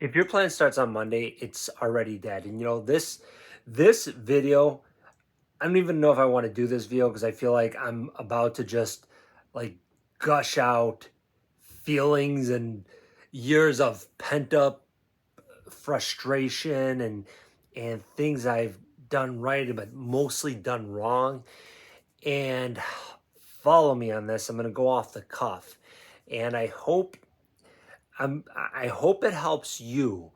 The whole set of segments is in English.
If your plan starts on Monday, it's already dead. And this video, I don't even know if I want to do this video because I feel like I'm about to just like gush out feelings and years of pent up frustration and things I've done right but mostly done wrong. And follow me on this. I'm going to go off the cuff. And I hope it helps you.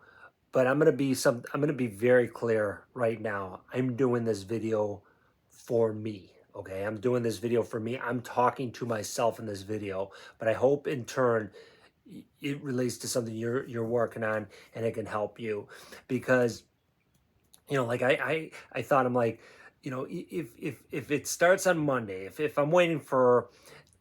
But I'm gonna be very clear right now. I'm doing this video for me. Okay. I'm doing this video for me. I'm talking to myself in this video, but I hope in turn it relates to something you're working on and it can help you. Because like I thought, I'm like, if it starts on Monday, if I'm waiting for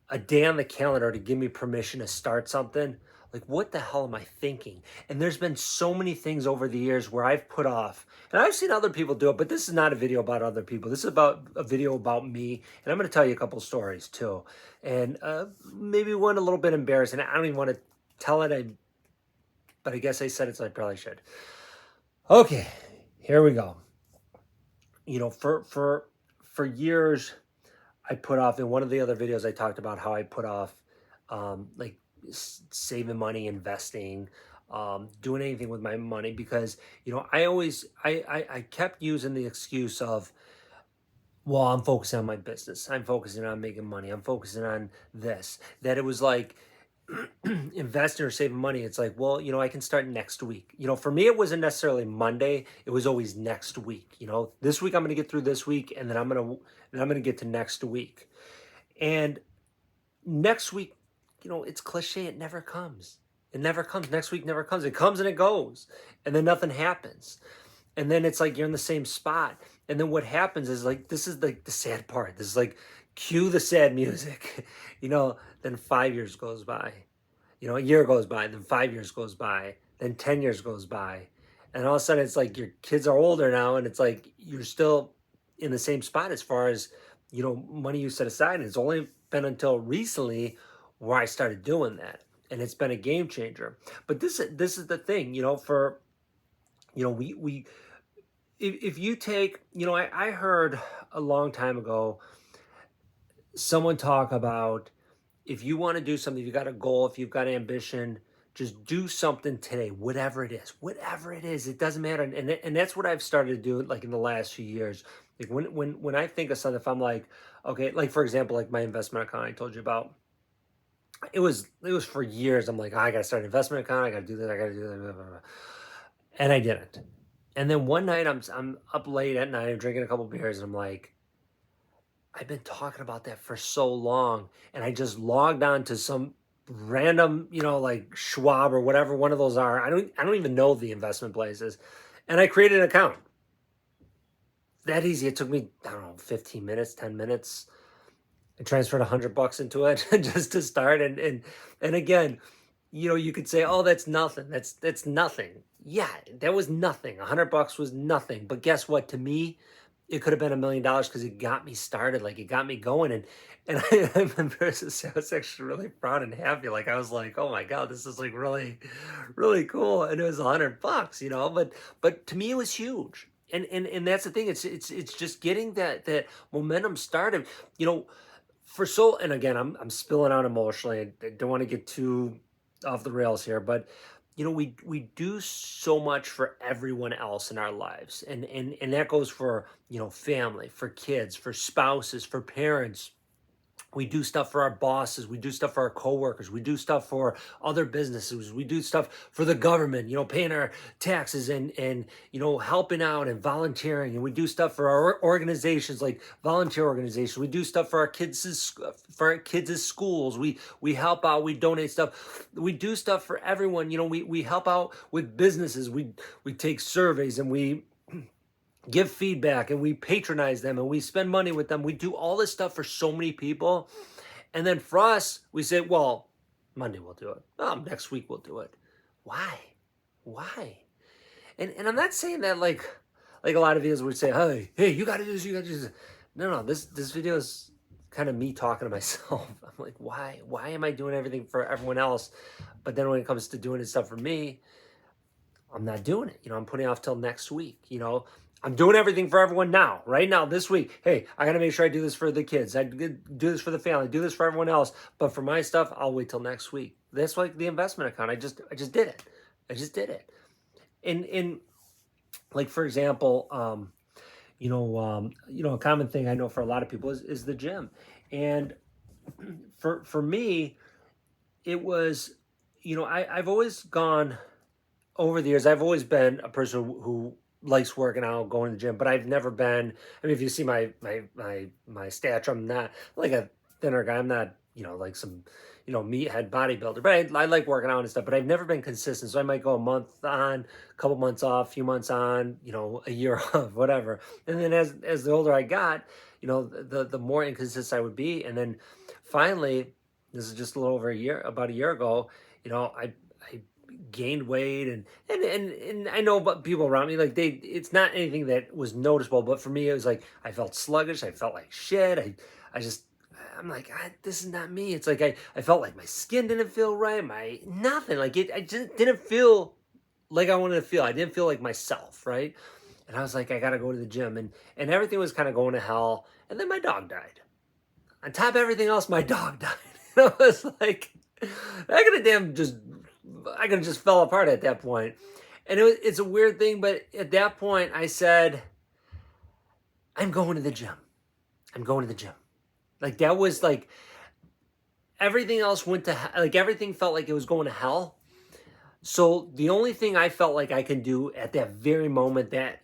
a day on the calendar to give me permission to start something, like what the hell am I thinking? And there's been so many things over the years where I've put off, and I've seen other people do it, but this is not a video about other people. This is about a video about me, and I'm going to tell you a couple stories too, and maybe one a little bit embarrassing. I don't even want to tell it, but I guess I said it, so I probably should. Okay, here we go. For years, I put off. In one of the other videos, I talked about how I put off, like saving money, investing, doing anything with my money because I kept using the excuse of, well, I'm focusing on my business, I'm focusing on making money, I'm focusing on this. That it was like investing or saving money. It's like, well, I can start next week. For me, it wasn't necessarily Monday. It was always next week. This week I'm going to get through this week, and then I'm going to get to next week. And next week, it's cliche. It never comes. It never comes. Next week never comes. It comes and it goes, and then nothing happens. And then it's like you're in the same spot. And then what happens is, like, this is like the sad part. This is like, cue the sad music. Then 5 years goes by. A year goes by, then 5 years goes by, then 10 years goes by. And all of a sudden it's like your kids are older now, and it's like you're still in the same spot as far as, money you set aside. And it's only been until recently where I started doing that. And it's been a game changer. But this is the thing, for we if you take, I heard a long time ago someone talk about, if you want to do something, if you got a goal, if you've got ambition, just do something today, whatever it is, it doesn't matter. And that's what I've started to do, like in the last few years. Like when I think of something, if I'm like, okay, like for example, like my investment account I told you about, it was for years. I'm like, I got to start an investment account. I got to do that. I got to do that. Blah, blah, blah. And I didn't. And then one night I'm up late at night, I'm drinking a couple beers, and I'm like, I've been talking about that for so long. And I just logged on to some random, like Schwab or whatever one of those are. I don't even know the investment places. And I created an account. That easy. It took me, I don't know, 15 minutes, 10 minutes. I transferred $100 into it just to start. And again, you could say, oh, that's nothing. That's nothing. Yeah, that was nothing. $100 was nothing. But guess what? To me, it could have been $1 million because it got me started. Like, it got me going. And I remember I was actually really proud and happy. Like, I was like, oh my God, this is like really, really cool. And it was $100, but to me it was huge. And that's the thing. It's just getting that momentum started, and again, I'm spilling out emotionally. I don't want to get too off the rails here, but we do so much for everyone else in our lives, and that goes for, family, for kids, for spouses, for parents. We do stuff for our bosses. We do stuff for our coworkers. We do stuff for other businesses. We do stuff for the government, paying our taxes and helping out and volunteering. And we do stuff for our organizations, like volunteer organizations. We do stuff for our kids' schools. We help out. We donate stuff. We do stuff for everyone. We help out with businesses. We take surveys, and we give feedback, and we patronize them, and we spend money with them. We do all this stuff for so many people. And then for us, we say, well, Monday we'll do it. Oh, next week we'll do it. Why? Why? And I'm not saying that like a lot of videos would say, hey, you got to do this, you got to do this. No, this video is kind of me talking to myself. I'm like, why am I doing everything for everyone else? But then when it comes to doing it stuff for me, I'm not doing it. I'm putting it off till next week. I'm doing everything for everyone now, right now, this week. Hey, I got to make sure I do this for the kids. I do this for the family, do this for everyone else. But for my stuff, I'll wait till next week. That's like the investment account. I just did it. I just did it. In like, for example, a common thing I know for a lot of people is the gym. And for me, it was, I've always gone over the years. I've always been a person who likes working out, going to the gym, but I've never been. I mean, if you see my stature, I'm not like a thinner guy. I'm not, like some, meathead bodybuilder. But I like working out and stuff. But I've never been consistent. So I might go a month on, a couple months off, a few months on, a year off, whatever. And then as the older I got, the more inconsistent I would be. And then finally, this is just a little over about a year ago, I gained weight, and I know about people around me, like it's not anything that was noticeable, but for me it was like I felt sluggish, I felt like shit. I'm like, this is not me. It's like I felt like my skin didn't feel right, my nothing, like I just didn't feel like I wanted to feel. I didn't feel like myself, right? And I was like, I gotta go to the gym, and everything was kind of going to hell. And then my dog died. On top of everything else, my dog died. And I was like, I could have just fell apart at that point. And it's a weird thing, but at that point I said, I'm going to the gym. I'm going to the gym. Like, that was like, everything else went to, like, everything felt like it was going to hell. So the only thing I felt like I can do at that very moment, that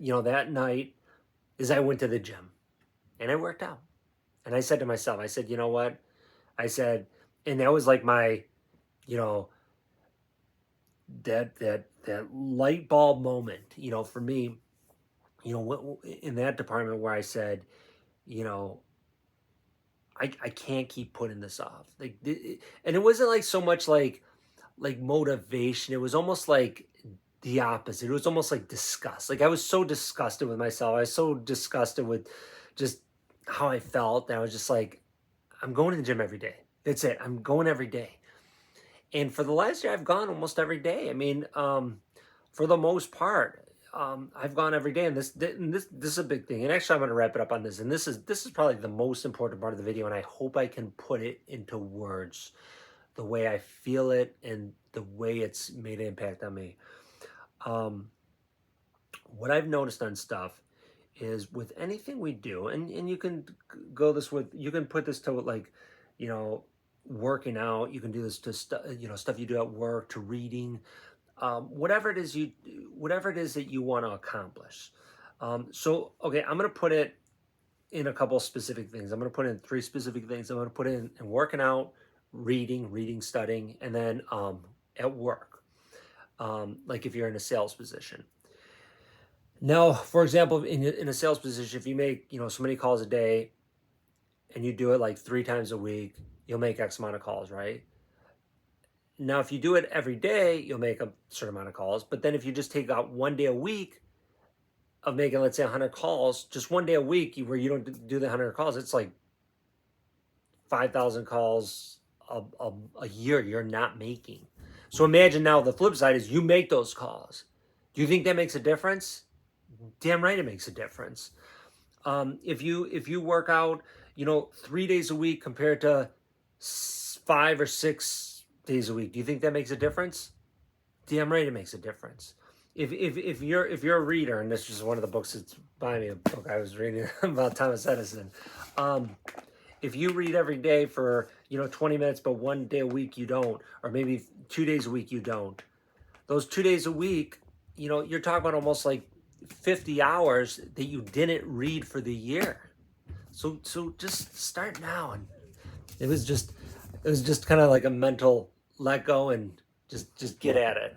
night, is I went to the gym and I worked out. And I said to myself, I said, you know what? I said, and that was like my, you know, that light bulb moment, for me, in that department where I said, you know, I can't keep putting this off. Like, and it wasn't like so much like motivation. It was almost like the opposite. It was almost like disgust. Like, I was so disgusted with myself. I was so disgusted with just how I felt that I was just like, I'm going to the gym every day. That's it. I'm going every day. And for the last year, I've gone almost every day. I mean, for the most part, I've gone every day, and this is a big thing. And actually, I'm going to wrap it up on this. And this is probably the most important part of the video. And I hope I can put it into words, the way I feel it, and the way it's made an impact on me. What I've noticed on stuff is, with anything we do, and you can you can put this to, like, working out. You can do this to stuff you do at work, to reading, whatever it is that you want to accomplish. So, okay, I'm going to put it in a couple specific things. I'm going to put in 3 specific things. I'm going to put in working out, reading, studying, and then at work, like if you're in a sales position. Now, for example, in a sales position, if you make so many calls a day, and you do it like 3 times a week, you'll make X amount of calls, right? Now, if you do it every day, you'll make a certain amount of calls. But then if you just take out 1 day a week of making, let's say, 100 calls, just 1 day a week where you don't do the 100 calls, it's like 5,000 calls a year you're not making. So imagine now the flip side is you make those calls. Do you think that makes a difference? Damn right it makes a difference. If you work out, 3 days a week compared to 5 or 6 days a week, do you think that makes a difference? Damn right it makes a difference. If you're a reader, and this is one of the books that's by me, a book I was reading about Thomas Edison. If you read every day for 20 minutes, but 1 day a week you don't, or maybe 2 days a week you don't, those 2 days a week, you're talking about almost like 50 hours that you didn't read for the year. So just start now. And it was just kind of like a mental let go, and just get at it.